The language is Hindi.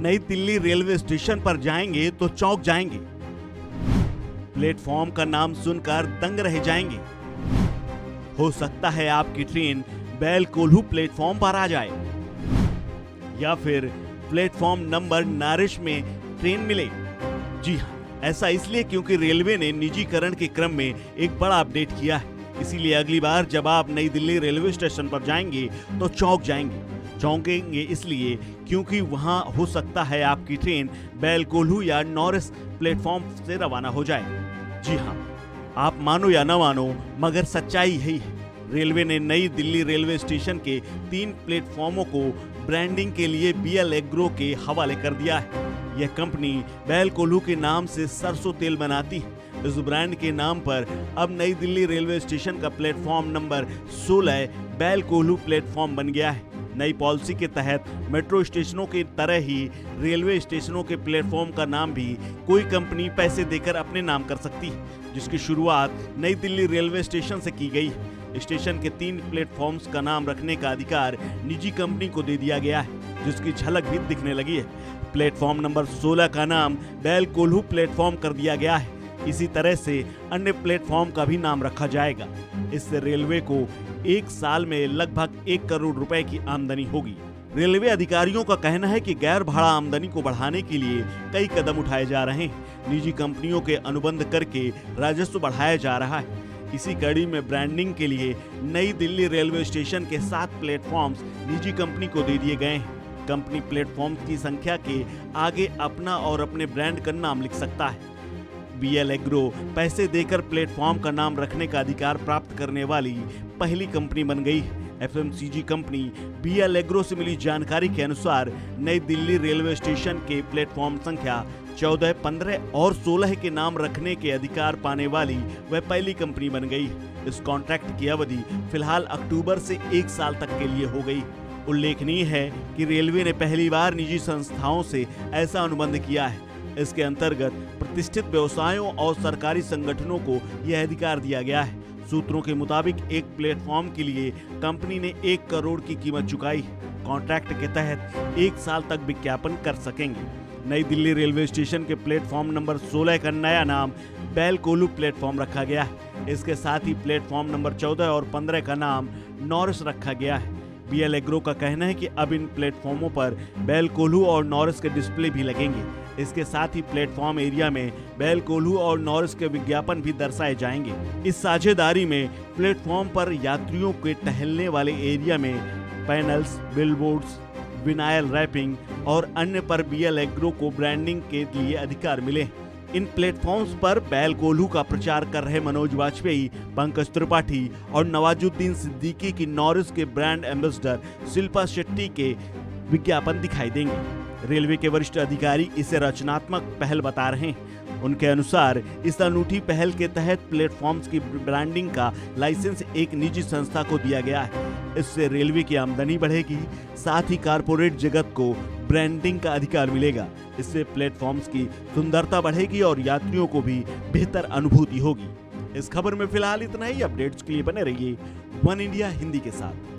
नई दिल्ली रेलवे स्टेशन पर जाएंगे तो चौंक जाएंगे। प्लेटफॉर्म का नाम सुनकर दंग रह जाएंगे। हो सकता है आपकी ट्रेन बैल कोल्हू प्लेटफॉर्म पर आ जाए या फिर प्लेटफॉर्म नंबर नारिश में ट्रेन मिले। जी हाँ, ऐसा इसलिए क्योंकि रेलवे ने निजीकरण के क्रम में एक बड़ा अपडेट किया है। इसीलिए अगली बार जब आप नई दिल्ली रेलवे स्टेशन पर जाएंगे तो चौंक जाएंगे। चौंकेंगे इसलिए क्योंकि वहां हो सकता है आपकी ट्रेन बैल कोल्हू या नॉरिस प्लेटफॉर्म से रवाना हो जाए। जी हाँ, आप मानो या न मानो मगर सच्चाई यही है। रेलवे ने नई दिल्ली रेलवे स्टेशन के 3 प्लेटफॉर्मों को ब्रांडिंग के लिए BL एग्रो के हवाले कर दिया है। यह कंपनी बैल कोल्हू के नाम से सरसों तेल बनाती है। इस ब्रांड के नाम पर अब नई दिल्ली रेलवे स्टेशन का प्लेटफॉर्म नंबर 16 बैल कोल्हू प्लेटफॉर्म बन गया है। नई पॉलिसी के तहत मेट्रो स्टेशनों की तरह ही रेलवे स्टेशनों के प्लेटफॉर्म का नाम भी कोई कंपनी पैसे देकर अपने नाम कर सकती है, जिसकी शुरुआत नई दिल्ली रेलवे स्टेशन से की गई है। स्टेशन के 3 प्लेटफॉर्म्स का नाम रखने का अधिकार निजी कंपनी को दे दिया गया है, जिसकी झलक भी दिखने लगी है। प्लेटफॉर्म नंबर 16 का नाम बैल कोल्हू प्लेटफॉर्म कर दिया गया है। इसी तरह से अन्य प्लेटफॉर्म का भी नाम रखा जाएगा। इससे रेलवे को एक साल में लगभग 1 करोड़ रुपए की आमदनी होगी। रेलवे अधिकारियों का कहना है कि गैर भाड़ा आमदनी को बढ़ाने के लिए कई कदम उठाए जा रहे हैं। निजी कंपनियों के अनुबंध करके राजस्व बढ़ाया जा रहा है। इसी कड़ी में ब्रांडिंग के लिए नई दिल्ली रेलवे स्टेशन के 7 प्लेटफॉर्म्स निजी कंपनी को दे दिए गए हैं। कंपनी प्लेटफॉर्म की संख्या के आगे अपना और अपने ब्रांड का नाम लिख सकता है। BL एग्रो पैसे देकर प्लेटफॉर्म का नाम रखने का अधिकार प्राप्त करने वाली पहली कंपनी बन गई है। FMCG कंपनी BL एग्रो से मिली जानकारी के अनुसार नई दिल्ली रेलवे स्टेशन के प्लेटफॉर्म संख्या 14, 15 और 16 के नाम रखने के अधिकार पाने वाली वह पहली कंपनी बन गई है। इस कॉन्ट्रैक्ट की अवधि फिलहाल अक्टूबर से 1 साल तक के लिए हो गई। उल्लेखनीय है कि रेलवे ने पहली बार निजी संस्थाओं से ऐसा अनुबंध किया है। इसके अंतर्गत प्रतिष्ठित व्यवसायों और सरकारी संगठनों को यह अधिकार दिया गया है। सूत्रों के मुताबिक एक प्लेटफॉर्म के लिए कंपनी ने 1 करोड़ की कीमत चुकाई है। कॉन्ट्रैक्ट के तहत 1 साल तक विज्ञापन कर सकेंगे। नई दिल्ली रेलवे स्टेशन के प्लेटफॉर्म नंबर 16 का नया नाम बैल कोल्हू प्लेटफॉर्म रखा गया है। इसके साथ ही प्लेटफॉर्म नंबर 14 और 15 का नाम नॉरिस रखा गया है। BL एग्रो का कहना है कि अब इन प्लेटफॉर्मों पर बैल कोल्हू और नॉरिस के डिस्प्ले भी लगेंगे। इसके साथ ही प्लेटफॉर्म एरिया में बैल कोल्हू और नॉरिस के विज्ञापन भी दर्शाए जाएंगे। इस साझेदारी में प्लेटफॉर्म पर यात्रियों के टहलने वाले एरिया में पैनल्स, बिलबोर्ड्स, विनाइल रैपिंग और अन्य पर BL एग्रो को ब्रांडिंग के लिए अधिकार मिले। इन प्लेटफॉर्म्स पर बैल कोल्हू का प्रचार कर रहे मनोज वाजपेयी, पंकज त्रिपाठी और नवाजुद्दीन सिद्दीकी की नॉरिस के ब्रांड एम्बेसडर शिल्पा शेट्टी के विज्ञापन दिखाई देंगे। रेलवे के वरिष्ठ अधिकारी इसे रचनात्मक पहल बता रहे हैं। उनके अनुसार इस अनूठी पहल के तहत प्लेटफॉर्म्स की ब्रांडिंग का लाइसेंस एक निजी संस्था को दिया गया है। इससे रेलवे की आमदनी बढ़ेगी, साथ ही कारपोरेट जगत को ब्रांडिंग का अधिकार मिलेगा। इससे प्लेटफॉर्म्स की सुंदरता बढ़ेगी और यात्रियों को भी बेहतर अनुभूति होगी। इस खबर में फिलहाल इतना ही। अपडेट्स के लिए बने रहिए वन इंडिया हिंदी के साथ।